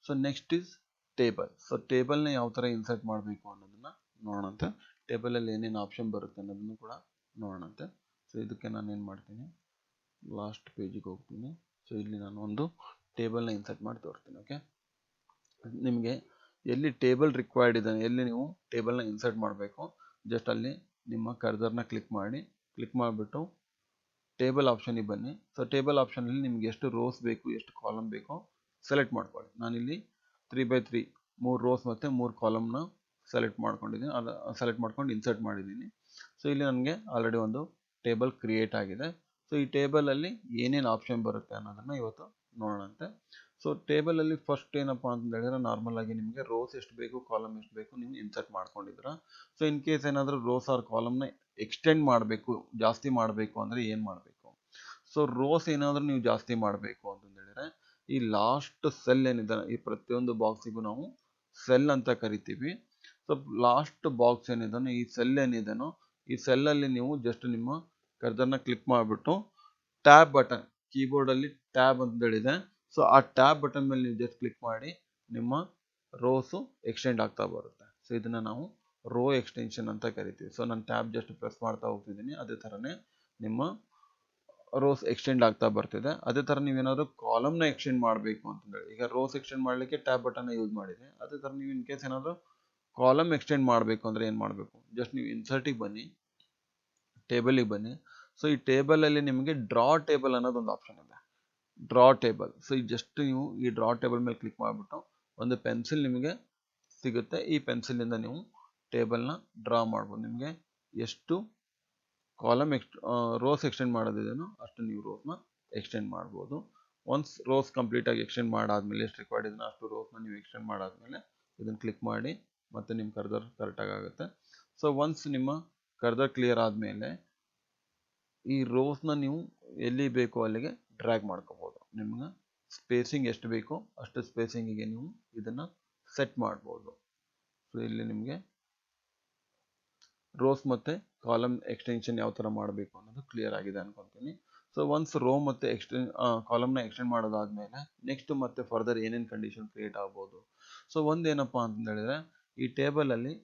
So next is table. So ಟೇಬಲ್ನ ಯಾವ ಥರ ಇನ್ಸರ್ಟ್ ಮಾಡಬೇಕು ಅನ್ನೋದನ್ನ ನೋಡೋಣಂತೆ. ಟೇಬಲಲ್ಲಿ ಏನೇನು ಆಪ್ಷನ್ ಬರುತ್ತೆ ಅನ್ನೋದನ್ನು ಕೂಡ ನೋಡೋಣಂತೆ. ಸೊ ಇದಕ್ಕೆ ನಾನು ಏನು ಮಾಡ್ತೀನಿ, ಲಾಸ್ಟ್ ಪೇಜಿಗೆ ಹೋಗ್ತೀನಿ. ಸೊ ಇಲ್ಲಿ ನಾನು ಒಂದು ಟೇಬಲ್ನ ಇನ್ಸರ್ಟ್ ಮಾಡಿ ತೋರಿಸ್ತೀನಿ. ಓಕೆ, ನಿಮಗೆ ಎಲ್ಲಿ ಟೇಬಲ್ ರಿಕ್ವೈರ್ಡ್ ಇದೆ, ಎಲ್ಲಿ ನೀವು ಟೇಬಲ್ನ ಇನ್ಸರ್ಟ್ ಮಾಡಬೇಕು, ಜಸ್ಟ್ ಅಲ್ಲಿ ನಿಮ್ಮ ಕರ್ಸರ್ನ ಕ್ಲಿಕ್ ಮಾಡಿಬಿಟ್ಟು ಟೇಬಲ್ ಆಪ್ಷನಿಗೆ ಬನ್ನಿ. ಸೊ ಟೇಬಲ್ ಆಪ್ಷನಲ್ಲಿ ನಿಮ್ಗೆ ಎಷ್ಟು ರೋಸ್ ಬೇಕು, ಎಷ್ಟು ಕಾಲಮ್ ಬೇಕೋ ಸೆಲೆಕ್ಟ್ ಮಾಡ್ಕೊಳ್ಳಿ. ನಾನಿಲ್ಲಿ 3x3 3 ರೋಸ್ ಮತ್ತು 3 ಕಾಲಮ್ನ ಸೆಲೆಕ್ಟ್ ಮಾಡ್ಕೊಂಡಿದ್ದೀನಿ. ಅದು ಸೆಲೆಕ್ಟ್ ಮಾಡ್ಕೊಂಡು ಇನ್ಸರ್ಟ್ ಮಾಡಿದ್ದೀನಿ. ಸೊ ಇಲ್ಲಿ ನನಗೆ ಆಲ್ರೆಡಿ ಒಂದು ಟೇಬಲ್ ಕ್ರಿಯೇಟ್ ಆಗಿದೆ. ಸೊ ಈ ಟೇಬಲಲ್ಲಿ ಏನೇನು ಆಪ್ಷನ್ ಬರುತ್ತೆ ಅನ್ನೋದನ್ನು ಇವತ್ತು ನೋಡೋಣಂತೆ. ಸೊ ಟೇಬಲಲ್ಲಿ ಫಸ್ಟ್ ಏನಪ್ಪ ಅಂತ ಹೇಳಿದ್ರೆ, ನಾರ್ಮಲ್ ಆಗಿ ನಿಮಗೆ ರೋಸ್ ಎಷ್ಟು ಬೇಕು, ಕಾಲಮ್ ಎಷ್ಟು ಬೇಕು ನೀವು ಇನ್ಸರ್ಟ್ ಮಾಡ್ಕೊಂಡಿದ್ರ. ಸೊ ಇನ್ ಕೇಸ್ ಏನಾದರೂ ರೋಸ್ ಆರ್ ಕಾಲಮ್ನ ಎಕ್ಸ್ಟೆಂಡ್ ಮಾಡಬೇಕು, ಜಾಸ್ತಿ ಮಾಡಬೇಕು ಅಂದರೆ ಏನು ಮಾಡಬೇಕು? ಸೊ ರೋಸ್ ಏನಾದರೂ ನೀವು ಜಾಸ್ತಿ ಮಾಡಬೇಕು ಅಂತಂದು ಹೇಳಿದ್ರೆ, ಈ ಲಾಸ್ಟ್ ಸೆಲ್ ಏನಿದೆ, ಈ ಪ್ರತಿಯೊಂದು ಬಾಕ್ಸಿಗೂ ನಾವು ಸೆಲ್ ಅಂತ ಕರಿತೀವಿ. ಸೊ ಲಾಸ್ಟ್ ಬಾಕ್ಸ್ ಏನಿದೆನೋ, ಈ ಸೆಲ್ ಏನಿದೆನೋ, ಈ ಸೆಲ್ಲಲ್ಲಿ ನೀವು ಜಸ್ಟ್ ನಿಮ್ಮ ಕರ್ಸರ್ನ ಕ್ಲಿಕ್ ಮಾಡಿಬಿಟ್ಟು ಟ್ಯಾಬ್ ಬಟನ್, ಕೀಬೋರ್ಡಲ್ಲಿ ಟ್ಯಾಬ್ ಅಂತ ಹೇಳಿದೆ. ಸೊ ಆ ಟ್ಯಾಬ್ ಬಟನ್ ಮೇಲೆ ನೀವು ಜಸ್ಟ್ ಕ್ಲಿಕ್ ಮಾಡಿ ನಿಮ್ಮ ರೋಸು ಎಕ್ಸ್ಟೆಂಡ್ ಆಗ್ತಾ ಬರುತ್ತೆ. ಸೊ ಇದನ್ನು ನಾವು ರೋ ಎಕ್ಸ್ಟೆನ್ಷನ್ ಅಂತ ಕರಿತೀವಿ. ಸೊ ನಾನು ಟ್ಯಾಬ್ ಜಸ್ಟ್ ಪ್ರೆಸ್ ಮಾಡ್ತಾ ಹೋಗ್ತಿದ್ದೀನಿ. ಅದೇ ಥರನೇ ನಿಮ್ಮ ರೋಸ್ ಎಕ್ಸ್ಟೆಂಡ್ ಆಗ್ತಾ ಬರ್ತಿದೆ. ಅದೇ ಥರ ನೀವೇನಾದರೂ ಕಾಲಮ್ನ ಎಕ್ಸ್ಟೆಂಡ್ ಮಾಡಬೇಕು ಅಂತಂದೇಳಿ, ಈಗ ರೋಸ್ ಎಕ್ಸ್ಟೆಂಡ್ ಮಾಡಲಿಕ್ಕೆ ಟ್ಯಾಬ್ ಬಟನ್ನ ಯೂಸ್ ಮಾಡಿದೆ. ಅದೇ ಥರ ನೀವು ಇನ್ ಕೇಸ್ ಏನಾದರೂ ಕಾಲಮ್ ಎಕ್ಸ್ಟೆಂಡ್ ಮಾಡಬೇಕು ಅಂದರೆ ಏನು ಮಾಡಬೇಕು? ಜಸ್ಟ್ ನೀವು ಇನ್ಸರ್ಟಿಗೆ ಬನ್ನಿ, ಟೇಬಲಿಗೆ ಬನ್ನಿ. ಸೊ ಈ ಟೇಬಲಲ್ಲಿ ನಿಮಗೆ ಡ್ರಾ ಟೇಬಲ್ ಅನ್ನೋದು ಒಂದು ಆಪ್ಷನ್ ಇದೆ, ಡ್ರಾ ಟೇಬಲ್. ಸೊ ಈ ಜಸ್ಟ್ ನೀವು ಈ ಡ್ರಾ ಟೇಬಲ್ ಮೇಲೆ ಕ್ಲಿಕ್ ಮಾಡಿಬಿಟ್ಟು ಒಂದು ಪೆನ್ಸಿಲ್ ನಿಮಗೆ ಸಿಗುತ್ತೆ. ಈ ಪೆನ್ಸಿಲಿಂದ ನೀವು ಟೇಬಲ್ನ ಡ್ರಾ ಮಾಡ್ಬೋದು. ನಿಮಗೆ ಎಷ್ಟು ಕಾಲಮ್ ರೋಸ್ ಎಕ್ಸ್ಟೆಂಡ್ ಮಾಡೋದಿದೆಯೋ ಅಷ್ಟು ನೀವು ರೋಸ್ನ ಎಕ್ಸ್ಟೆಂಡ್ ಮಾಡ್ಬೋದು. ಒನ್ಸ್ ರೋಸ್ ಕಂಪ್ಲೀಟಾಗಿ ಎಕ್ಸ್ಟೆಂಡ್ ಮಾಡಾದ್ಮೇಲೆ, ಎಷ್ಟು ರಿಕ್ವೈರ್ಡ್ ಇದೆಯೋ ಅಷ್ಟು ರೋಸ್ನ ನೀವು ಎಕ್ಸ್ಟೆಂಡ್ ಮಾಡಾದ್ಮೇಲೆ ಇದನ್ನು ಕ್ಲಿಕ್ ಮಾಡಿ ಮತ್ತೆ ನಿಮ್ಮ ಕರ್ಸರ್ ಕರೆಕ್ಟಾಗಿ ಆಗುತ್ತೆ. ಸೊ ಒನ್ಸ್ ನಿಮ್ಮ ಕರ್ಸರ್ ಕ್ಲಿಯರ್ ಆದಮೇಲೆ ಈ ರೋಸ್ನ ನೀವು ಎಲ್ಲಿ ಬೇಕೋ ಅಲ್ಲಿಗೆ ಡ್ರ್ಯಾಗ್ ಮಾಡ್ಕೋಬೋದು. ನಿಮ್ಗೆ ಸ್ಪೇಸಿಂಗ್ ಎಷ್ಟು ಬೇಕೋ ಅಷ್ಟು ಸ್ಪೇಸಿಂಗಿಗೆ ನೀವು ಇದನ್ನು ಸೆಟ್ ಮಾಡ್ಬೋದು. ಸೊ ಇಲ್ಲಿ ನಿಮಗೆ ರೋಸ್ ಮತ್ತು ಕಾಲಮ್ ಎಕ್ಸ್ಟೆನ್ಷನ್ ಯಾವ ಥರ ಮಾಡಬೇಕು ಅನ್ನೋದು ಕ್ಲಿಯರ್ ಆಗಿದೆ ಅನ್ಕೊತೀನಿ. ಸೊ ಒನ್ಸ್ ರೋ ಮತ್ತು ಕಾಲಮ್ನ ಎಕ್ಸ್ಟೆಂಡ್ ಮಾಡೋದಾದ್ಮೇಲೆ ನೆಕ್ಸ್ಟ್ ಮತ್ತೆ ಫರ್ದರ್ ಏನೇನು ಕಂಡೀಷನ್ ಕ್ರಿಯೇಟ್ ಆಗ್ಬೋದು. ಸೊ ಒಂದೇನಪ್ಪ ಅಂತ ಹೇಳಿದ್ರೆ, ಈ ಟೇಬಲಲ್ಲಿ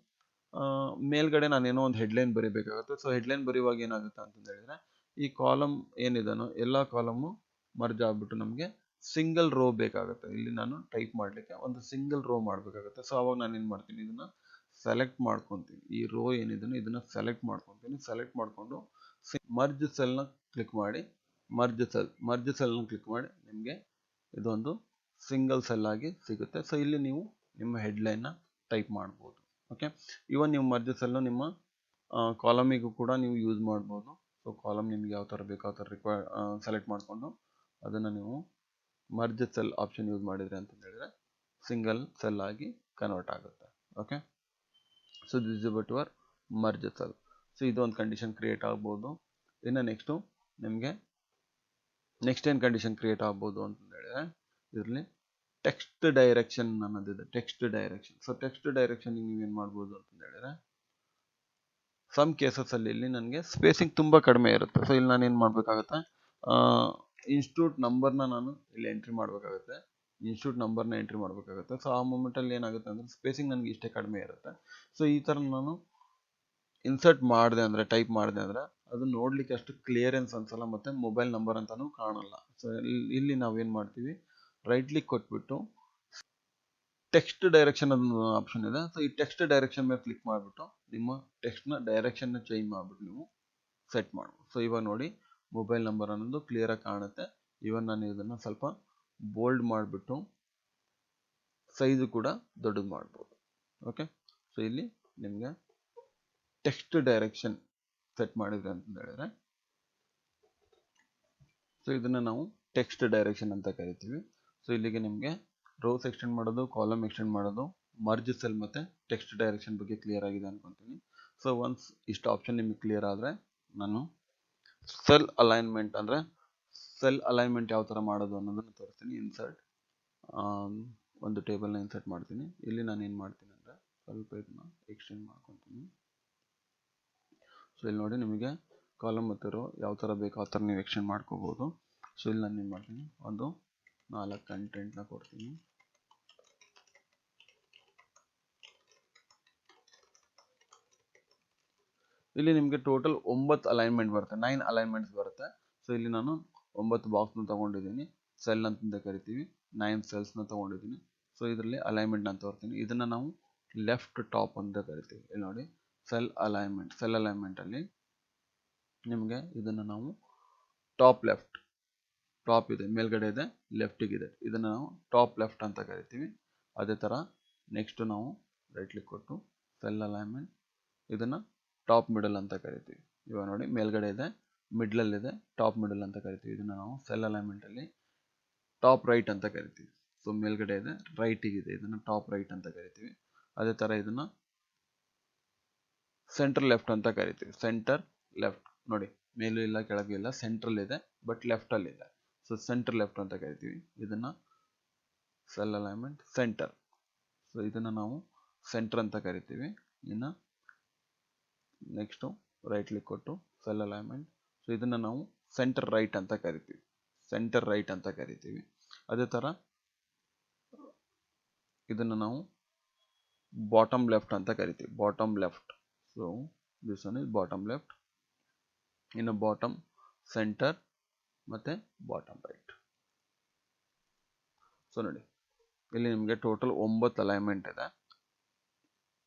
ಮೇಲ್ಗಡೆ ನಾನೇನೋ ಒಂದು ಹೆಡ್ಲೈನ್ ಬರೀಬೇಕಾಗುತ್ತೆ. ಸೊ ಹೆಡ್ಲೈನ್ ಬರೆಯುವಾಗ ಏನಾಗುತ್ತೆ ಅಂತ ಹೇಳಿದ್ರೆ, ಈ ಕಾಲಮ್ ಏನಿದೆನೋ ಎಲ್ಲ ಕಾಲಮು ಮರ್ಜ್ ಆಗಿಬಿಟ್ಟು ನಮಗೆ ಸಿಂಗಲ್ ರೋ ಬೇಕಾಗುತ್ತೆ. ಇಲ್ಲಿ ನಾನು ಟೈಪ್ ಮಾಡಲಿಕ್ಕೆ ಒಂದು ಸಿಂಗಲ್ ರೋ ಮಾಡಬೇಕಾಗುತ್ತೆ. ಸೊ ಅವಾಗ ನಾನು ಏನು ಮಾಡ್ತೀನಿ, ಇದನ್ನು ಸೆಲೆಕ್ಟ್ ಮಾಡ್ಕೊತೀನಿ. ಈ ರೋ ಏನಿದೆನೋ ಇದನ್ನು ಸೆಲೆಕ್ಟ್ ಮಾಡ್ಕೊತೀನಿ. ಸೆಲೆಕ್ಟ್ ಮಾಡಿಕೊಂಡು ಮರ್ಜ್ ಸೆಲ್ನ ಕ್ಲಿಕ್ ಮಾಡಿ, ಮರ್ಜ್ ಸೆಲ್ನ ಕ್ಲಿಕ್ ಮಾಡಿ ನಿಮಗೆ ಇದೊಂದು ಸಿಂಗಲ್ ಸೆಲ್ ಆಗಿ ಸಿಗುತ್ತೆ. ಸೊ ಇಲ್ಲಿ ನೀವು ನಿಮ್ಮ ಹೆಡ್ಲೈನ್ನ ಟೈಪ್ ಮಾಡ್ಬೋದು. ಓಕೆ, ಇವನ್ ನೀವು ಮರ್ಜ್ ಸೆಲ್ನ ನಿಮ್ಮ ಕಾಲಮಿಗೂ ಕೂಡ ನೀವು ಯೂಸ್ ಮಾಡ್ಬೋದು. ಸೊ ಕಾಲಮ್ ನಿಮ್ಗೆ ಯಾವ ಥರ ಬೇಕೋ ಆ ಥರ ಸೆಲೆಕ್ಟ್ ಮಾಡಿಕೊಂಡು ಅದನ್ನು ನೀವು ಮರ್ಜ್ ಸೆಲ್ ಆಪ್ಷನ್ ಯೂಸ್ ಮಾಡಿದರೆ ಅಂತ ಹೇಳಿದ್ರೆ ಸಿಂಗಲ್ ಸೆಲ್ ಆಗಿ ಕನ್ವರ್ಟ್ ಆಗುತ್ತೆ. Okay, so this is about your merge cell. So ಇದೊಂದು ಕಂಡೀಷನ್ ಕ್ರಿಯೇಟ್ ಆಗ್ಬೋದು. ಇನ್ನು ನೆಕ್ಸ್ಟ್ ಏನು ಕಂಡೀಷನ್ ಕ್ರಿಯೇಟ್ ಆಗ್ಬೋದು ಅಂತ ಹೇಳಿದ್ರೆ, ಇದರಲ್ಲಿ ಟೆಕ್ಸ್ಟ್ ಡೈರೆಕ್ಷನ್ ಅನ್ನೋದಿದೆ, text direction. So text direction ನೀವೇನು ಮಾಡ್ಬೋದು ಅಂತ ಹೇಳಿದ್ರೆ, ಸಮ್ ಕೇಸಸ್ ಅಲ್ಲಿ ಇಲ್ಲಿ ನನಗೆ ಸ್ಪೇಸಿಂಗ್ ತುಂಬ ಕಡಿಮೆ ಇರುತ್ತೆ. ಸೊ ಇಲ್ಲಿ ನಾನು ಏನು ಮಾಡಬೇಕಾಗುತ್ತೆ, ಇನ್ಸ್ಟಿಟ್ಯೂಟ್ ನಂಬರ್ನ ನಾನು ಇಲ್ಲಿ ಎಂಟ್ರಿ ಮಾಡಬೇಕಾಗುತ್ತೆ. ಸೊ ಆ ಮೂಮೆಂಟಲ್ಲಿ ಏನಾಗುತ್ತೆ ಅಂದರೆ ಸ್ಪೇಸಿಂಗ್ ನನಗೆ ಇಷ್ಟೇ ಕಡಿಮೆ ಇರುತ್ತೆ. ಸೊ ಈ ಥರ ನಾನು ಇನ್ಸರ್ಟ್ ಮಾಡಿದೆ ಅಂದರೆ, ಟೈಪ್ ಮಾಡಿದೆ ಅಂದರೆ ಅದು ನೋಡಲಿಕ್ಕೆ ಅಷ್ಟು ಕ್ಲಿಯರೆನ್ಸ್ ಅನ್ಸಲ್ಲ ಮತ್ತು ಮೊಬೈಲ್ ನಂಬರ್ ಅಂತಲೂ ಕಾಣಲ್ಲ. ಸೊ ಇಲ್ಲಿ ನಾವೇನು ಮಾಡ್ತೀವಿ, ರೈಟ್ ಕ್ಲಿಕ್ ಕೊಟ್ಬಿಟ್ಟು ಟೆಕ್ಸ್ಟ್ ಡೈರೆಕ್ಷನ್ ಅನ್ನೋ ಆಪ್ಷನ್ ಇದೆ. ಸೊ ಈ ಟೆಕ್ಸ್ಟ್ ಡೈರೆಕ್ಷನ್ ಮೇಲೆ ಕ್ಲಿಕ್ ಮಾಡಿಬಿಟ್ಟು ನಿಮ್ಮ ಟೆಕ್ಸ್ಟ್ನ ಡೈರೆಕ್ಷನ್ನ ಚೇಂಜ್ ಮಾಡಿಬಿಟ್ಟು ನೀವು ಸೆಟ್ ಮಾಡ್ಬೋದು. ಸೊ ಇವಾಗ ನೋಡಿ ಮೊಬೈಲ್ ನಂಬರ್ ಅನ್ನೋದು ಕ್ಲಿಯರಾಗಿ ಕಾಣುತ್ತೆ. ಇವನ್ ನಾನು ಇದನ್ನು ಸ್ವಲ್ಪ ಬೋಲ್ಡ್ ಮಾಡಿಬಿಟ್ಟು ಸೈಜು ಕೂಡ ದೊಡ್ಡದು ಮಾಡ್ಬೋದು. ಓಕೆ, ಸೊ ಇಲ್ಲಿ ನಿಮಗೆ ಟೆಕ್ಸ್ಟ್ ಡೈರೆಕ್ಷನ್ ಸೆಟ್ ಮಾಡಿದ್ರೆ ಅಂತ ಹೇಳಿದ್ರೆ, ಸೊ ಇದನ್ನು ನಾವು ಟೆಕ್ಸ್ಟ್ ಡೈರೆಕ್ಷನ್ ಅಂತ ಕರಿತೀವಿ. ಸೊ ಇಲ್ಲಿಗೆ ನಿಮಗೆ ರೋಸ್ ಎಕ್ಸ್ಟೆಂಡ್ ಮಾಡೋದು, ಕಾಲಮ್ ಎಕ್ಸ್ಟೆಂಡ್ ಮಾಡೋದು, ಮರ್ಜ್ ಸೆಲ್ ಮತ್ತು ಟೆಕ್ಸ್ಟ್ ಡೈರೆಕ್ಷನ್ ಬಗ್ಗೆ ಕ್ಲಿಯರ್ ಆಗಿದೆ ಅನ್ಕೊತೀನಿ. ಸೊ ಒನ್ಸ್ ಇಷ್ಟು ಆಪ್ಷನ್ ನಿಮಗೆ ಕ್ಲಿಯರ್ ಆದರೆ ನಾನು ಸೆಲ್ ಅಲೈನ್ಮೆಂಟ್ ಯಾವ ಥರ ಮಾಡೋದು ಅನ್ನೋದನ್ನು ತೋರಿಸ್ತೀನಿ. ಇನ್ಸರ್ಟ್ ಒಂದು ಟೇಬಲ್ನ ಇನ್ಸರ್ಟ್ ಮಾಡ್ತೀನಿ. ಇಲ್ಲಿ ನಾನು ಏನು ಮಾಡ್ತೀನಿ ಅಂದರೆ ಸ್ವಲ್ಪ ಇದನ್ನ ಎಕ್ಸ್ಟೆಂಡ್ ಮಾಡ್ಕೊತೀನಿ. ಸೊ ಇಲ್ಲಿ ನೋಡಿ ನಿಮಗೆ ಕಾಲಮ್ ಮತ್ತು ರೋ ಯಾವ ಥರ ಬೇಕೋ ಆ ಥರ ನೀವು ಎಕ್ಸ್ಟೆಂಡ್ ಮಾಡ್ಕೋಬೋದು. ಸೊ ಇಲ್ಲಿ ನಾನು ಏನು ಮಾಡ್ತೀನಿ, ಒಂದು 4 ಕಂಟೆಂಟ್ನ ಕೊಡ್ತೀನಿ. ಇಲ್ಲಿ ನಿಮಗೆ ಟೋಟಲ್ 9 ಅಲೈನ್ಮೆಂಟ್ ಬರುತ್ತೆ, 9 ಅಲೈನ್ಮೆಂಟ್ಸ್ ಬರುತ್ತೆ. ಸೊ ಇಲ್ಲಿ ನಾನು 9 ಬಾಕ್ಸ್ನ ತೊಗೊಂಡಿದ್ದೀನಿ, ಸೆಲ್ ಅಂತಂತ ಕರಿತೀವಿ, 9 ಸೆಲ್ಸ್ನ ತೊಗೊಂಡಿದ್ದೀನಿ. ಸೊ ಇದರಲ್ಲಿ ಅಲೈನ್ಮೆಂಟ್ ಅಂತ ತೋರ್ತೀನಿ. ಇದನ್ನು ನಾವು ಲೆಫ್ಟ್ ಟಾಪ್ ಅಂತ ಕರಿತೀವಿ. ಇಲ್ಲಿ ನೋಡಿ ಸೆಲ್ ಅಲೈನ್ಮೆಂಟಲ್ಲಿ ನಿಮಗೆ ಇದನ್ನು ನಾವು ಟಾಪ್ ಲೆಫ್ಟ್, ಟಾಪ್ ಇದೆ ಮೇಲ್ಗಡೆ ಇದೆ, ಲೆಫ್ಟಿಗಿದೆ, ಇದನ್ನು ನಾವು ಟಾಪ್ ಲೆಫ್ಟ್ ಅಂತ ಕರಿತೀವಿ. ಅದೇ ಥರ ನೆಕ್ಸ್ಟ್ ನಾವು ರೈಟ್ ಕ್ಲಿಕ್ ಕೊಟ್ಟು ಸೆಲ್ ಅಲೈನ್ಮೆಂಟ್, ಇದನ್ನು ಟಾಪ್ ಮಿಡಲ್ ಅಂತ ಕರಿತೀವಿ. ಇವಾಗ ನೋಡಿ ಮೇಲ್ಗಡೆ ಇದೆ, ಮಿಡ್ಲಲ್ಲಿದೆ, ಟಾಪ್ ಮಿಡಲ್ ಅಂತ ಕರಿತೀವಿ. ಇದನ್ನು ನಾವು ಸೆಲ್ ಅಲೈನ್ಮೆಂಟಲ್ಲಿ ಟಾಪ್ ರೈಟ್ ಅಂತ ಕರಿತೀವಿ. ಸೊ ಮೇಲ್ಗಡೆ ಇದೆ, ರೈಟಿಗಿದೆ, ಇದನ್ನು ಟಾಪ್ ರೈಟ್ ಅಂತ ಕರಿತೀವಿ. ಅದೇ ಥರ ಇದನ್ನು ಸೆಂಟರ್ ಲೆಫ್ಟ್ ಅಂತ ಕರಿತೀವಿ. ಸೆಂಟರ್ ಲೆಫ್ಟ್ ನೋಡಿ, ಮೇಲೂ ಇಲ್ಲ ಕೆಳಗೂ ಇಲ್ಲ, ಸೆಂಟ್ರಲ್ ಇದೆ ಬಟ್ ಲೆಫ್ಟಲ್ಲಿ ಇದೆ. ಸೊ ಸೆಂಟರ್ ಲೆಫ್ಟ್ ಅಂತ ಕರಿತೀವಿ. ಇದನ್ನು ಸೆಲ್ ಅಲೈನ್ಮೆಂಟ್ ಸೆಂಟರ್, ಸೊ ಇದನ್ನು ನಾವು ಸೆಂಟರ್ ಅಂತ ಕರಿತೀವಿ. ಇನ್ನು ನೆಕ್ಸ್ಟು ರೈಟ್ ಕ್ಲಿಕ್ ಕೊಟ್ಟು ಸೆಲ್ ಅಲೈನ್ಮೆಂಟ್, ಸೊ ಇದನ್ನು ನಾವು ಸೆಂಟರ್ ರೈಟ್ ಅಂತ ಕರಿತೀವಿ, ಸೆಂಟರ್ ರೈಟ್ ಅಂತ ಕರಿತೀವಿ. ಅದೇ ಥರ ಇದನ್ನು ನಾವು ಬಾಟಮ್ ಲೆಫ್ಟ್ ಅಂತ ಕರಿತೀವಿ, bottom left. So this one is bottom left. ಇನ್ನು ಬಾಟಮ್ ಸೆಂಟರ್ ಮತ್ತು ಬಾಟಮ್ ರೈಟ್. ಸೊ ನೋಡಿ ಇಲ್ಲಿ ನಿಮಗೆ ಟೋಟಲ್ 9 ಅಲೈನ್ಮೆಂಟ್ ಇದೆ.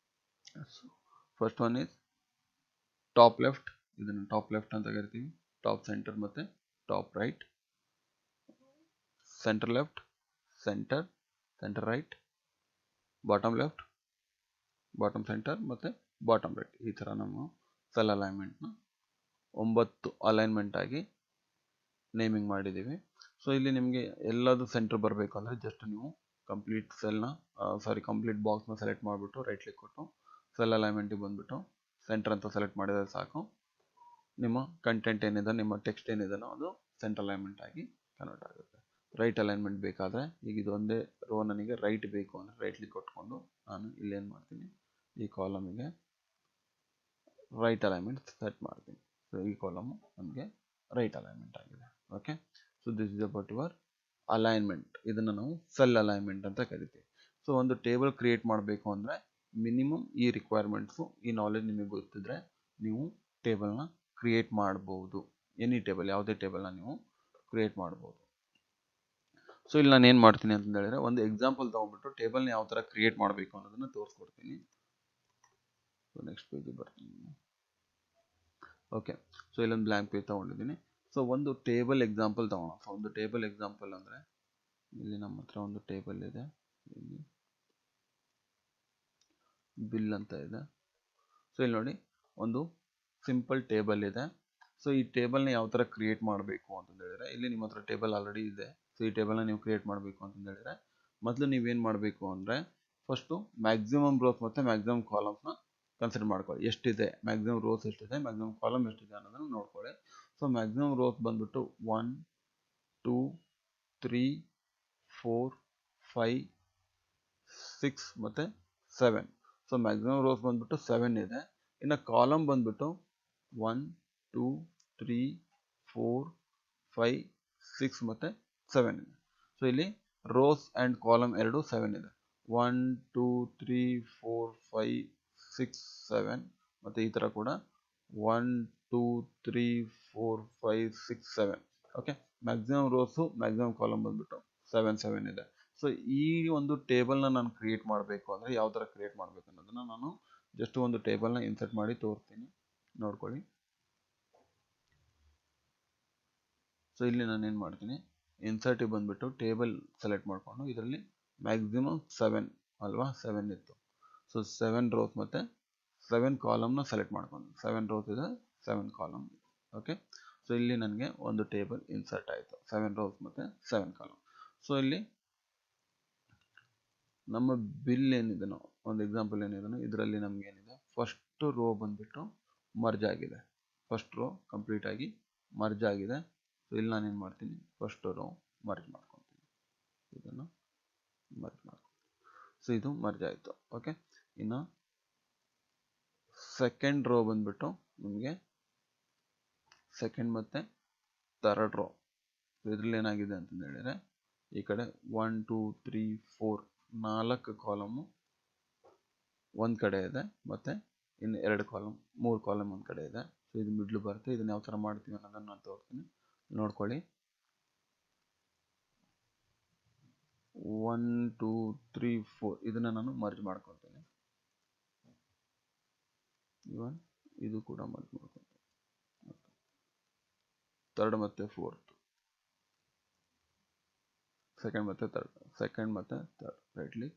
First one is top left, ಇದನ್ನು ಟಾಪ್ ಲೆಫ್ಟ್ ಅಂತ ಕರಿತೀವಿ. ಟಾಪ್ ಸೆಂಟರ್ ಮತ್ತು top right. Centre left, centre, centre right, bottom left, bottom centre ಮತ್ತು ಬಾಟಮ್ ರೈಟ್. ಈ ಥರ ನಾವು ಸೆಲ್ ಅಲೈನ್ಮೆಂಟ್ನ 9 ಅಲೈನ್ಮೆಂಟ್ ಆಗಿ ನೇಮಿಂಗ್ ಮಾಡಿದ್ದೀವಿ. ಸೊ ಇಲ್ಲಿ ನಿಮಗೆ ಎಲ್ಲದು ಸೆಂಟರ್ ಬರಬೇಕು ಅಂದರೆ ಜಸ್ಟ್ ನೀವು ಕಂಪ್ಲೀಟ್ ಬಾಕ್ಸ್ನ ಸೆಲೆಕ್ಟ್ ಮಾಡಿಬಿಟ್ಟು ರೈಟ್ ಕ್ಲಿಕ್ ಕೊಟ್ಟು ಸೆಲ್ ಅಲೈನ್ಮೆಂಟಿಗೆ ಬಂದುಬಿಟ್ಟು ಸೆಂಟರ್ ಅಂತ ಸೆಲೆಕ್ಟ್ ಮಾಡಿದರೆ ಸಾಕು. ನಿಮ್ಮ ಕಂಟೆಂಟ್ ಏನಿದೆ, ನಿಮ್ಮ ಟೆಕ್ಸ್ಟ್ ಏನಿದೆನೋ ಅದು ಸೆಂಟರ್ ಅಲೈನ್ಮೆಂಟ್ ಆಗಿ ಕನ್ವರ್ಟ್ ಆಗುತ್ತೆ. ರೈಟ್ ಅಲೈನ್ಮೆಂಟ್ ಬೇಕಾದರೆ, ಈಗ ಇದು ಒಂದೇ ರೋ ನನಗೆ ರೈಟ್ ಬೇಕು ಅಂದರೆ ರೈಟ್ ಕ್ಲಿಕ್ ಕೊಟ್ಕೊಂಡು ನಾನು ಇಲ್ಲೇನು ಮಾಡ್ತೀನಿ, ಈ ಕಾಲಮಿಗೆ ರೈಟ್ ಅಲೈನ್ಮೆಂಟ್ ಸೆಟ್ ಮಾಡ್ತೀನಿ. ಸೊ ಈ ಕಾಲಮು ನಮಗೆ ರೈಟ್ ಅಲೈನ್ಮೆಂಟ್ ಆಗಿದೆ. Okay, so this is about your alignment. ಇದನ್ನು ನಾವು ಸೆಲ್ ಅಲೈನ್ಮೆಂಟ್ ಅಂತ ಕರಿತೀವಿ. ಸೊ ಒಂದು ಟೇಬಲ್ ಕ್ರಿಯೇಟ್ ಮಾಡಬೇಕು ಅಂದರೆ ಮಿನಿಮಮ್ ಈ ರಿಕ್ವೈರ್ಮೆಂಟ್ಸು, ಈ ನಾಲೆಜ್ ನಿಮಗೆ ಗೊತ್ತಿದ್ರೆ ನೀವು ಟೇಬಲ್ನ ಕ್ರಿಯೇಟ್ ಮಾಡ್ಬೋದು. ಎನಿ ಟೇಬಲ್, ಯಾವುದೇ ಟೇಬಲ್ನ ನೀವು ಕ್ರಿಯೇಟ್ ಮಾಡ್ಬೋದು. ಸೊ ಇಲ್ಲಿ ನಾನು ಏನು ಮಾಡ್ತೀನಿ ಅಂತ ಹೇಳಿದ್ರೆ ಒಂದು ಎಕ್ಸಾಂಪಲ್ ತೊಗೊಂಡ್ಬಿಟ್ಟು ಟೇಬಲ್ನ ಯಾವ ಥರ ಕ್ರಿಯೇಟ್ ಮಾಡಬೇಕು ಅನ್ನೋದನ್ನು ತೋರಿಸ್ಕೊಡ್ತೀನಿ. ಸೊ ನೆಕ್ಸ್ಟ್ ಪೇಜಿಗೆ ಬರ್ತೀನಿ. ಓಕೆ, ಸೊ ಇಲ್ಲೊಂದು ಬ್ಲ್ಯಾಂಕ್ ಪೇಜ್ ತೊಗೊಂಡಿದ್ದೀನಿ. ಸೊ ಒಂದು ಟೇಬಲ್ ಎಕ್ಸಾಂಪಲ್ ತೊಗೊಳ್ಳೋಣ. ಸೊ ಒಂದು ಟೇಬಲ್ ಎಕ್ಸಾಂಪಲ್ ಅಂದರೆ ಇಲ್ಲಿ ನಮ್ಮ ಹತ್ರ ಒಂದು ಟೇಬಲ್ ಇದೆ, ಇಲ್ಲಿ ಬಿಲ್ ಅಂತ ಇದೆ. ಸೊ ಇಲ್ಲಿ ನೋಡಿ ಒಂದು ಸಿಂಪಲ್ ಟೇಬಲ್ ಇದೆ. ಸೊ ಈ ಟೇಬಲ್ನ ಯಾವ ಥರ ಕ್ರಿಯೇಟ್ ಮಾಡಬೇಕು ಅಂತಂದು ಹೇಳಿದ್ರೆ, ಇಲ್ಲಿ ನಿಮ್ಮ ಹತ್ರ ಟೇಬಲ್ ಆಲ್ರೆಡಿ ಇದೆ. ಸೊ ಈ ಟೇಬಲ್ನ ನೀವು ಕ್ರಿಯೇಟ್ ಮಾಡಬೇಕು ಅಂತಂದು ಹೇಳಿದ್ರೆ ಮೊದಲು ನೀವೇನು ಮಾಡಬೇಕು ಅಂದರೆ ಫಸ್ಟು ಮ್ಯಾಕ್ಸಿಮಮ್ ರೋಸ್ ಮತ್ತು ಮ್ಯಾಕ್ಸಿಮಮ್ ಕಾಲಮ್ಸ್ನ ಕನ್ಸಿಡರ್ ಮಾಡ್ಕೊಳ್ಳಿ. ಎಷ್ಟಿದೆ ಮ್ಯಾಕ್ಸಿಮಮ್ ರೋಸ್, ಎಷ್ಟಿದೆ ಮ್ಯಾಕ್ಸಿಮಮ್ ಕಾಲಮ್ ಎಷ್ಟಿದೆ ಅನ್ನೋದನ್ನು ನೋಡ್ಕೊಳ್ಳಿ. ಸೊ ಮ್ಯಾಕ್ಸಿಮಮ್ ರೋಸ್ ಬಂದ್ಬಿಟ್ಟು 1 2 3 4 5 6 ಮತ್ತು 7. ಸೊ ಮ್ಯಾಕ್ಸಿಮಮ್ ರೋಸ್ ಬಂದ್ಬಿಟ್ಟು 7 ಇದೆ. ಇನ್ನು ಕಾಲಮ್ ಬಂದ್ಬಿಟ್ಟು 1 2 3 4 5 6 ಮತ್ತು 7 ಇದೆ. ಸೊ ಇಲ್ಲಿ ರೋಸ್ ಆ್ಯಂಡ್ ಕಾಲಮ್ ಎರಡು 7 ಇದೆ. 1 2 3 4 5 6 7 ಮತ್ತು ಈ ಥರ ಕೂಡ 1 2 3 4 5 6 7. Okay, maximum rose maximum column ಬಂದ್ಬಿಟ್ಟು 7 ಇದೆ. ಸೊ ಈ ಒಂದು ಟೇಬಲ್ನ ನಾನು ಕ್ರಿಯೇಟ್ ಮಾಡಬೇಕು ಅಂದರೆ ಯಾವ ಥರ ಕ್ರಿಯೇಟ್ ಮಾಡಬೇಕು ಅನ್ನೋದನ್ನು ನಾನು ಜಸ್ಟ್ ಒಂದು ಟೇಬಲ್ನ ಇನ್ಸರ್ಟ್ ಮಾಡಿ ತೋರಿಸ್ತೀನಿ, ನೋಡ್ಕೊಳ್ಳಿ. ಸೊ ಇಲ್ಲಿ ನಾನು ಏನು ಮಾಡ್ತೀನಿ, ಇನ್ಸರ್ಟಿಗೆ ಬಂದುಬಿಟ್ಟು ಟೇಬಲ್ ಸೆಲೆಕ್ಟ್ ಮಾಡಿಕೊಂಡು ಇದರಲ್ಲಿ ಮ್ಯಾಕ್ಸಿಮಮ್ 7 ಅಲ್ವಾ, 7 ಇತ್ತು. ಸೊ 7 ರೋಸ್ ಮತ್ತು 7 ಕಾಲಮ್ನ ಸೆಲೆಕ್ಟ್ ಮಾಡ್ಕೊಂಡು 7 ರೋಸ್ ಇದೆ, 7 ಕಾಲಮ್. ಓಕೆ, ಸೊ ಇಲ್ಲಿ ನನಗೆ ಒಂದು ಟೇಬಲ್ ಇನ್ಸರ್ಟ್ ಆಯಿತು, 7 ರೋಸ್ ಮತ್ತು 7 ಕಾಲಮ್. ಸೊ ಇಲ್ಲಿ ನಮ್ಮ ಬಿಲ್ ಏನಿದೆನೋ, ಒಂದು ಎಕ್ಸಾಂಪಲ್ ಏನಿದೆನೋ ಇದರಲ್ಲಿ ನಮ್ಗೆ ಏನಿದೆ, ಫಸ್ಟ್ ರೋ ಬಂದುಬಿಟ್ಟು ಮರ್ಜ್ ಆಗಿದೆ, ಫಸ್ಟ್ ರೋ ಕಂಪ್ಲೀಟ್ ಆಗಿ ಮರ್ಜ್ ಆಗಿದೆ. ಸೊ ಇಲ್ಲಿ ನಾನು ಏನು ಮಾಡ್ತೀನಿ, ಫಸ್ಟ್ ರೋ ಮರ್ಜ್ ಮಾಡ್ಕೊತೀನಿ, ಇದನ್ನು ಮರ್ಜ್ ಮಾಡ್ಕೊತೀನಿ. ಸೊ ಇದು ಮರ್ಜ್ ಆಯಿತು. ಓಕೆ, ಇನ್ನು ಸೆಕೆಂಡ್ ರೋ ಬಂದುಬಿಟ್ಟು ನಿಮಗೆ ಸೆಕೆಂಡ್ ಮತ್ತು ಥರ್ಡ್ ರೋ. ಇದರಲ್ಲಿ ಏನಾಗಿದೆ ಅಂತಂದು ಹೇಳಿದರೆ ಈ ಕಡೆ 1 2 3 4 4 ಕಾಲಮು ಒಂದು ಕಡೆ ಇದೆ ಮತ್ತು ಇನ್ನು 2 ಕಾಲಮ್ 3 ಕಾಲಮ್ ಒಂದು ಕಡೆ ಇದೆ. ಸೊ ಇದು ಮಿಡ್ಲು ಬರುತ್ತೆ. ಇದನ್ನ ಯಾವ ಥರ ಮಾಡ್ತೀವಿ ಅನ್ನೋದನ್ನು ನಾನು ತೋರಿಸ್ತೀನಿ, ನೋಡ್ಕೊಳ್ಳಿ. 1 2 3 4 ಇದನ್ನ ನಾನು ಮರ್ಜ್ ಮಾಡ್ಕೊತೀನಿ. ಇವನ್ ಇದು ಕೂಡ ಮರ್ಜ್ ಮಾಡ್ಕೊತೀನಿ. ಥರ್ಡ್ ಮತ್ತು ಫೋರ್ತ್, ಸೆಕೆಂಡ್ ಮತ್ತು third right click,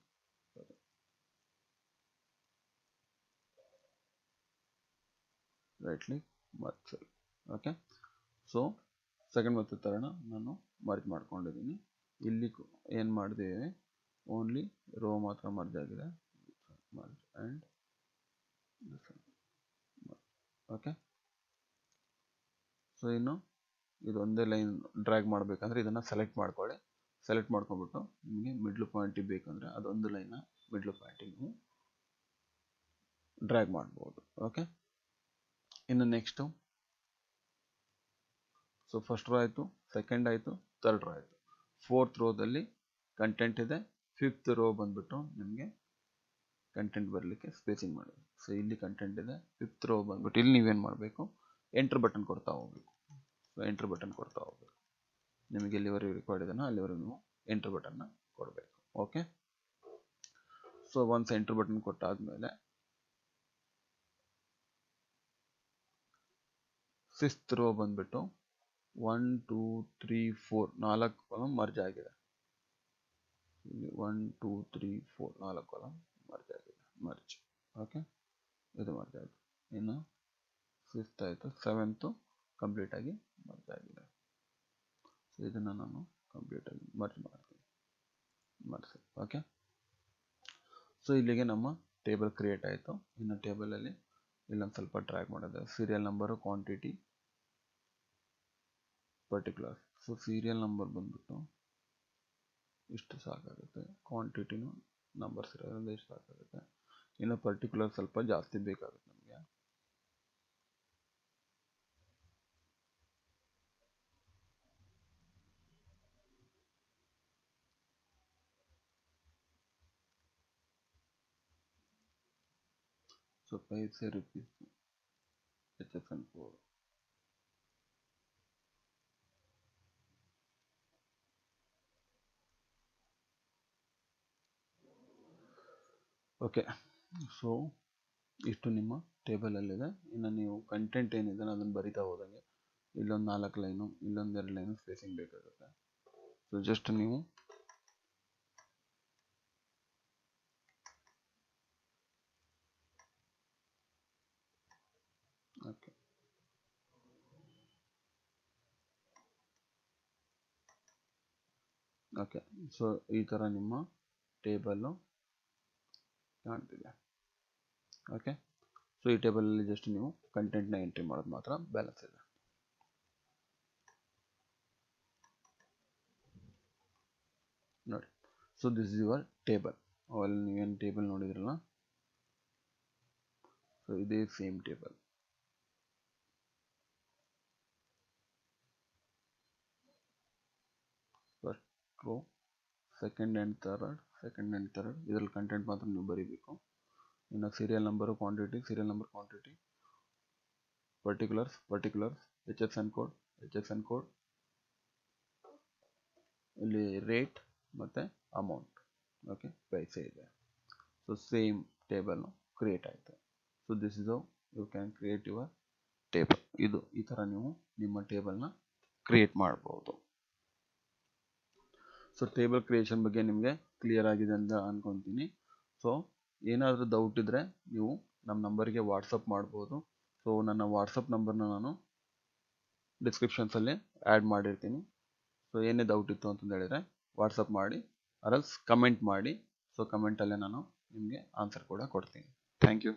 merge cell. Okay, so second ಮತ್ತು ಥರ್ಡ್ನ ನಾನು ಮರ್ಜ್ ಮಾಡ್ಕೊಂಡಿದ್ದೀನಿ. ಇಲ್ಲಿ ಏನು ಮಾಡಿದ್ದೇವೆ, ಓನ್ಲಿ ರೋ ಮಾತ್ರ ಮರ್ಜ್ ಆಗಿದೆ. Merge and okay. ಸೊ ಇನ್ನು ಇದೊಂದೇ ಲೈನ್ ಡ್ರ್ಯಾಗ್ ಮಾಡಬೇಕಂದ್ರೆ ಇದನ್ನು ಸೆಲೆಕ್ಟ್ ಮಾಡ್ಕೊಳ್ಳಿ. ಸೆಲೆಕ್ಟ್ ಮಾಡ್ಕೊಂಡ್ಬಿಟ್ಟು ನಿಮಗೆ ಮಿಡ್ಲ್ ಪಾಯಿಂಟಿಗೆ ಬೇಕಂದರೆ ಅದೊಂದು ಲೈನ್ನ ಮಿಡ್ಲ್ ಪಾಯಿಂಟಿಗೆ ನೀವು ಡ್ರ್ಯಾಗ್ ಮಾಡ್ಬೋದು. ಓಕೆ, ಇನ್ನು ನೆಕ್ಸ್ಟು, ಸೊ ಫಸ್ಟ್ ರೋ ಆಯಿತು, ಸೆಕೆಂಡ್ ಆಯಿತು, ಥರ್ಡ್ ರೋ ಆಯಿತು. ಫೋರ್ತ್ ರೋದಲ್ಲಿ ಕಂಟೆಂಟ್ ಇದೆ. ಫಿಫ್ತ್ ರೋ ಬಂದ್ಬಿಟ್ಟು ನಿಮಗೆ ಕಂಟೆಂಟ್ ಬರಲಿಕ್ಕೆ ಸ್ಪೇಸಿಂಗ್ ಮಾಡಿ. ಸೊ ಇಲ್ಲಿ ಕಂಟೆಂಟ್ ಇದೆ. ಫಿಫ್ತ್ ರೋ ಬಂದ್ಬಿಟ್ಟು ಇಲ್ಲಿ ನೀವೇನು ಮಾಡಬೇಕು, ಎಂಟ್ರ್ ಬಟನ್ ಕೊಡ್ತಾ ಹೋಗಬೇಕು. ಸೊ ಎಂಟ್ರ್ ಬಟನ್ ಕೊಡ್ತಾ ಹೋಗಬೇಕು. ನಿಮಗೆ ಎಲ್ಲಿವರೆಗೂ ರಿಕ್ವೈರ್ಡ್ ಇದೆನೋ ಅಲ್ಲಿವರೆಗೂ ನೀವು ಎಂಟ್ರ್ ಬಟನ್ನ ಕೊಡಬೇಕು. Okay, so once enter button ಕೊಟ್ಟಾದ್ಮೇಲೆ ಸಿಕ್ಸ್ತ್ ರೋ ಬಂದ್ಬಿಟ್ಟು 1 2 3 4 4 ಕಾಲಮ್ ಮರ್ಜ್ ಆಗಿದೆ. 1 2 3 4 4 ಕಾಲಮ್ ಮರ್ಜ್ ಆಗಿದೆ. ಮರ್ಜ್. ಓಕೆ, ಇದು ಮರ್ಜ್ ಆಯಿತು. ಇನ್ನು ಫಿಫ್ತ್ ಆಯಿತು, ಸೆವೆಂತು ಕಂಪ್ಲೀಟ್ ಆಗಿ ಮರ್ಜ್ ಆಗಿದೆ. ಸೊ ಇದನ್ನು ನಾನು ಕಂಪ್ಲೀಟ್ ಆಗಿ ಮರ್ಜ್ ಮಾಡ್ತೀನಿ. ಓಕೆ, ಸೊ ಇಲ್ಲಿಗೆ ನಮ್ಮ ಟೇಬಲ್ ಕ್ರಿಯೇಟ್ ಆಯಿತು. ಇನ್ನು ಟೇಬಲಲ್ಲಿ ಇಲ್ಲೊಂದು ಸ್ವಲ್ಪ ಡ್ರ್ಯಾಗ್ ಮಾಡೋದು, serial number, quantity, particular. So serial number ಬಂದ್ಬಿಟ್ಟು ಇಷ್ಟು ಸಾಕಾಗುತ್ತೆ. ಕ್ವಾಂಟಿಟಿನೂ ನಂಬರ್ಸ್ ಇರೋದ್ರಿಂದ ಇಷ್ಟು ಸಾಕಾಗುತ್ತೆ. ಇನ್ನು ಪರ್ಟಿಕ್ಯುಲರ್ ಸ್ವಲ್ಪ ಜಾಸ್ತಿ ಬೇಕಾಗುತ್ತೆ ನಮಗೆ. ಸೊ पैसे rupees HSN code. Okay, so ಇಷ್ಟು ನಿಮ್ಮ ಟೇಬಲಲ್ಲಿದೆ. ಇನ್ನು ನೀವು ಕಂಟೆಂಟ್ ಏನಿದೆ ಅದನ್ನು ಬರಿತಾ ಹೋದಂಗೆ ಇಲ್ಲೊಂದು 4 ಲೈನು, ಇಲ್ಲೊಂದು 2 ಲೈನು ಸ್ಪೇಸಿಂಗ್ ಬೇಕಾಗುತ್ತೆ. ಸೊ ಜಸ್ಟ್ ನೀವು ಓಕೆ ಓಕೆ ಸೊ ಈ ಥರ ನಿಮ್ಮ ಟೇಬಲ್ಲು ಕಾಣ್ತಿದೆ. ಓಕೆ, ಸೊ ಈ ಟೇಬಲಲ್ಲಿ ಜಸ್ಟ್ ನೀವು ಕಂಟೆಂಟ್ನ ಎಂಟ್ರಿ ಮಾಡೋದು ಮಾತ್ರ ಬ್ಯಾಲೆನ್ಸ್ ಇದೆ. ನೋಡಿ, so this is your table. ಅಲ್ಲಿ ನೀವೇನು ಟೇಬಲ್ ನೋಡಿದ್ರಲ್ಲ, ಸೊ ಇದೇ same table. First row, second and third ಇದರಲ್ಲಿ ಕಂಟೆಂಟ್ ಮಾತ್ರ ನೀವು ಬರೀಬೇಕು. ಇನ್ನು serial number, quantity, serial number, quantity, particulars, HSN code, ಇಲ್ಲಿ ರೇಟ್ ಮತ್ತು ಅಮೌಂಟ್. ಓಕೆ, ಪೈಸೆ ಇದೆ. ಸೊ ಸೇಮ್ ಟೇಬಲ್ ಕ್ರಿಯೇಟ್ ಆಯಿತು. So this is how you can create your table. ಇದು ಈ ಥರ ನೀವು ನಿಮ್ಮ ಟೇಬಲ್ನ ಕ್ರಿಯೇಟ್ ಮಾಡ್ಬೋದು. ಸೊ ಟೇಬಲ್ ಕ್ರಿಯೇಷನ್ ಬಗ್ಗೆ ನಿಮಗೆ ಕ್ಲಿಯರ್ ಆಗಿದೆ ಅಂತ ಅನ್ಕೊತೀನಿ. ಸೊ ಏನಾದರೂ ಡೌಟ್ ಇದ್ದರೆ ನೀವು ನಮ್ಮ ನಂಬರ್ಗೆ ವಾಟ್ಸಪ್ ಮಾಡ್ಬೋದು. ಸೊ ನನ್ನ ವಾಟ್ಸಪ್ ನಂಬರ್ನ ನಾನು ಡಿಸ್ಕ್ರಿಪ್ಷನ್ಸಲ್ಲಿ ಆ್ಯಡ್ ಮಾಡಿರ್ತೀನಿ. ಸೊ ಏನೇ ಡೌಟ್ ಇತ್ತು ಅಂತಂದು ಹೇಳಿದರೆ ವಾಟ್ಸಪ್ ಮಾಡಿ, ಆರ್ ಎಲ್ಸ್ ಕಮೆಂಟ್ ಮಾಡಿ. ಸೊ ಕಮೆಂಟಲ್ಲೇ ನಾನು ನಿಮಗೆ ಆನ್ಸರ್ ಕೂಡ ಕೊಡ್ತೀನಿ. Thank you.